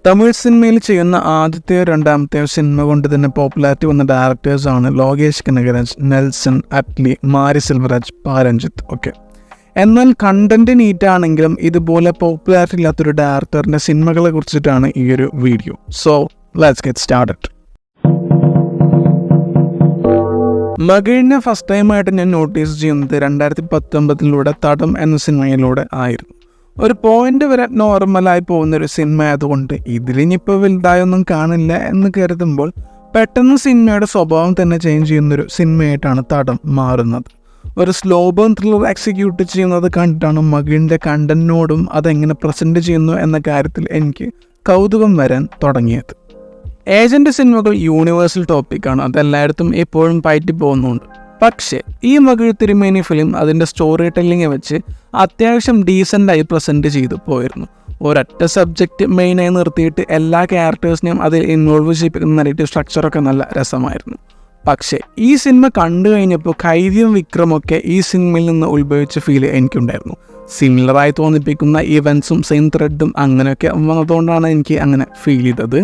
തമിഴ് സിനിമയിൽ ചെയ്യുന്ന ആദ്യത്തെയോ രണ്ടാമത്തെയോ സിനിമ കൊണ്ട് തന്നെ പോപ്പുലാരിറ്റി വന്ന ഡയറക്ടേഴ്സാണ് ലോകേഷ് കനകരാജ്, നെൽസൺ, അറ്റ്ലി, മാരി സെൽവരാജ്, പാരഞ്ജിത്ത് ഒക്കെ. എന്നാൽ കണ്ടന്റ് നീറ്റാണെങ്കിലും ഇതുപോലെ പോപ്പുലാരിറ്റി ഇല്ലാത്തൊരു ഡയറക്ടറിൻ്റെ സിനിമകളെ കുറിച്ചിട്ടാണ് ഈ ഒരു video. So let's get started. മകിഴിനെ ഫസ്റ്റ് ടൈമായിട്ട് ഞാൻ നോട്ടീസ് ചെയ്യുന്നത് 2019 തടം എന്ന സിനിമയിലൂടെ ആയിരുന്നു. ഒരു പോയിന്റ് വരെ നോർമലായി പോകുന്നൊരു സിനിമ ആയതുകൊണ്ട് ഇതിലിനിപ്പോൾ വലുതായൊന്നും കാണില്ല എന്ന് കരുതുമ്പോൾ പെട്ടെന്ന് സിനിമയുടെ സ്വഭാവം തന്നെ ചേഞ്ച് ചെയ്യുന്നൊരു സിനിമയായിട്ടാണ് തടം മാറുന്നത്. ഒരു സ്ലോ ബേൺ ത്രില്ലർ എക്സിക്യൂട്ട് ചെയ്യുന്നത് കണ്ടിട്ടാണ് മകിഴിൻ്റെ കണ്ടന്റിനോടും അതെങ്ങനെ പ്രസൻറ്റ് ചെയ്യുന്നു എന്ന കാര്യത്തിൽ എനിക്ക് കൗതുകം വരാൻ തുടങ്ങിയത്. ഏജന്റ് സിനിമകൾ യൂണിവേഴ്സൽ ടോപ്പിക്കാണ്, അതെല്ലായിടത്തും എപ്പോഴും പയറ്റി പോകുന്നുണ്ട്. പക്ഷേ ഈ മകിഴ് തിരുമേനി ഫിലിം അതിൻ്റെ സ്റ്റോറി ടെല്ലിങ് വെച്ച് അത്യാവശ്യം ഡീസൻ്റായി പ്രസൻറ്റ് ചെയ്തു പോയിരുന്നു. ഒരൊറ്റ സബ്ജക്റ്റ് മെയിനായി നിർത്തിയിട്ട് എല്ലാ ക്യാരക്ടേഴ്സിനെയും അതിൽ ഇൻവോൾവ് ചെയ്യിപ്പിക്കുന്ന നെഗറ്റീവ് സ്ട്രക്ചറൊക്കെ നല്ല രസമായിരുന്നു. പക്ഷേ ഈ സിനിമ കണ്ടു കഴിഞ്ഞപ്പോൾ ഖൈദിയും വിക്രമൊക്കെ ഈ സിനിമയിൽ നിന്ന് ഉത്ഭവിച്ച ഫീൽ എനിക്കുണ്ടായിരുന്നു. സിമിലറായി തോന്നിപ്പിക്കുന്ന ഇവൻസും സെയിം ത്രെഡും അങ്ങനെയൊക്കെ വന്നതുകൊണ്ടാണ് എനിക്ക് അങ്ങനെ ഫീൽ ചെയ്തത്.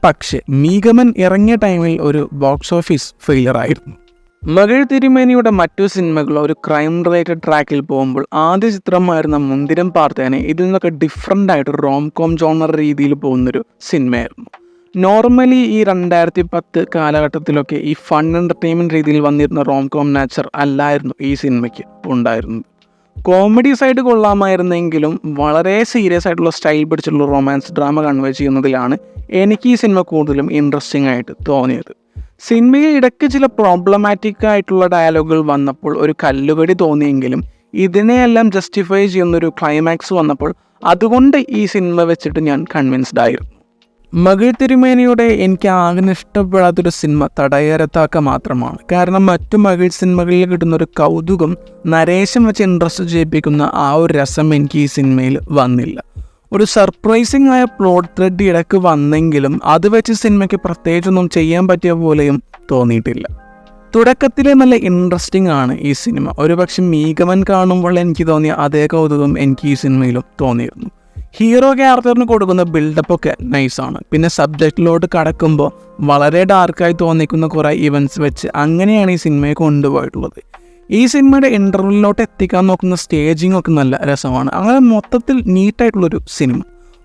പക്ഷേ മീഗമൻ ഇറങ്ങിയ ടൈമിൽ ഒരു ബോക്സ് ഓഫീസ് ഫെയിലിയർ ആയിരുന്നു. മകിഴ് തിരുമേനിയുടെ മറ്റു സിനിമകൾ ഒരു ക്രൈം റിലേറ്റഡ് ട്രാക്കിൽ പോകുമ്പോൾ ആദ്യ ചിത്രമായിരുന്ന മുന്തിരം പാർത്തേനെ ഇതിൽ നിന്നൊക്കെ ഡിഫറെൻ്റ് ആയിട്ട് റോം കോം ജോണർ രീതിയിൽ പോകുന്നൊരു സിനിമയായിരുന്നു. നോർമലി ഈ 2010 കാലഘട്ടത്തിലൊക്കെ ഈ ഫൺ എൻ്റർടൈൻമെൻറ്റ് രീതിയിൽ വന്നിരുന്ന റോം കോം നാച്ചർ അല്ലായിരുന്നു ഈ സിനിമയ്ക്ക് ഉണ്ടായിരുന്നത്. കോമഡി സൈഡ് കൊള്ളാമായിരുന്നെങ്കിലും വളരെ സീരിയസ് ആയിട്ടുള്ള സ്റ്റൈൽ പിടിച്ചുള്ള റൊമാൻസ് ഡ്രാമ കൺവേ ചെയ്യുന്നതിലാണ് എനിക്ക് ഈ സിനിമ കൂടുതലും ഇൻട്രസ്റ്റിംഗ് ആയിട്ട് തോന്നിയത്. സിനിമയിൽ ഇടയ്ക്ക് ചില പ്രോബ്ലമാറ്റിക് ആയിട്ടുള്ള ഡയലോഗുകൾ വന്നപ്പോൾ ഒരു കല്ലുകടി തോന്നിയെങ്കിലും ഇതിനെയെല്ലാം ജസ്റ്റിഫൈ ചെയ്യുന്നൊരു ക്ലൈമാക്സ് വന്നപ്പോൾ അതുകൊണ്ട് ഈ സിനിമ വെച്ചിട്ട് ഞാൻ കൺവിൻസ്ഡ് ആയിരുന്നു. മകിഴ് തിരുമേനിയുടെ എനിക്ക് ആകെ ഇഷ്ടപ്പെടാത്തൊരു സിനിമ തടയരത്താക്ക മാത്രമാണ്. കാരണം മറ്റു മകിഴ് സിനിമകളിൽ കിട്ടുന്നൊരു കൗതുകം നരേശം വെച്ച് ഇൻട്രസ്റ്റ് ചെയ്യിപ്പിക്കുന്ന ആ ഒരു രസം എനിക്ക് ഈ സിനിമയിൽ വന്നില്ല. ഒരു സർപ്രൈസിങ് ആയ പ്ലോട്ട് ത്രെഡ് ഇടയ്ക്ക് വന്നെങ്കിലും അത് വെച്ച് സിനിമയ്ക്ക് പ്രത്യേകിച്ചൊന്നും ചെയ്യാൻ പറ്റിയ പോലെയും തോന്നിയിട്ടില്ല. തുടക്കത്തിലെ നല്ല ഇൻട്രസ്റ്റിംഗ് ആണ് ഈ സിനിമ. ഒരുപക്ഷെ മീഗമൻ കാണുമ്പോൾ എനിക്ക് തോന്നിയ അതേ കൗതുകം എനിക്ക് ഈ സിനിമയിലും തോന്നിയിരുന്നു. ഹീറോ ക്യാരക്ടറിന് കൊടുക്കുന്ന ബിൽഡപ്പൊക്കെ നൈസാണ്. പിന്നെ സബ്ജക്റ്റിലോട്ട് കടക്കുമ്പോൾ വളരെ ഡാർക്കായി തോന്നിക്കുന്ന കുറേ ഇവൻറ്റ്സ് വെച്ച് അങ്ങനെയാണ് ഈ സിനിമയെ കൊണ്ടുപോയിട്ടുള്ളത്. ഈ സിനിമയുടെ ഇൻ്റർവെല്ലിലോട്ട് എത്തിക്കാൻ നോക്കുന്ന സ്റ്റേജിങ് ഒക്കെ നല്ല രസമാണ്. അങ്ങനെ മൊത്തത്തിൽ നീറ്റായിട്ടുള്ളൊരു സിനിമ.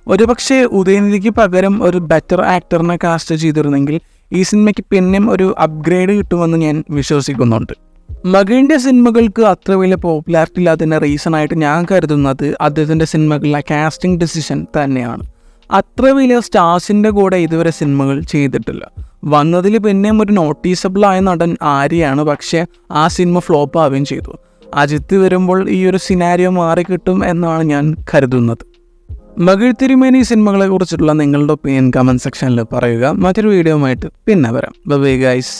ഒരുപക്ഷെ ഉദയനിധിക്ക് പകരം ഒരു ബെറ്റർ ആക്ടറിനെ കാസ്റ്റ് ചെയ്തിരുന്നെങ്കിൽ ഈ സിനിമയ്ക്ക് പിന്നെയും ഒരു അപ്ഗ്രേഡ് കിട്ടുമെന്ന് ഞാൻ വിശ്വസിക്കുന്നുണ്ട്. മകിഴിൻ്റെ സിനിമകൾക്ക് അത്ര വലിയ പോപ്പുലാരിറ്റി ഇല്ലാത്തതിൻ്റെ റീസണായിട്ട് ഞാൻ കരുതുന്നത് അദ്ദേഹത്തിൻ്റെ സിനിമകളിലെ കാസ്റ്റിംഗ് ഡിസിഷൻ തന്നെയാണ്. അത്ര വലിയ സ്റ്റാർസിൻ്റെ കൂടെ ഇതുവരെ സിനിമകൾ ചെയ്തിട്ടില്ല. വന്നതിൽ പിന്നെയും ഒരു നോട്ടീസബിൾ ആയ നടൻ ആര്യയാണ്. പക്ഷേ ആ സിനിമ ഫ്ലോപ്പ് ആവുകയും ചെയ്തു. അജിത്ത് വരുമ്പോൾ ഈ ഒരു സിനാരിയോ മാറിക്കിട്ടും എന്നാണ് ഞാൻ കരുതുന്നത്. മകിഴ് തിരുമേനി സിനിമകളെ കുറിച്ചിട്ടുള്ള നിങ്ങളുടെ ഒപ്പീനിയൻ കമൻറ്റ് സെക്ഷനിൽ പറയുക. മറ്റൊരു വീഡിയോ ആയിട്ട് പിന്നെ വരാം. Bye guys.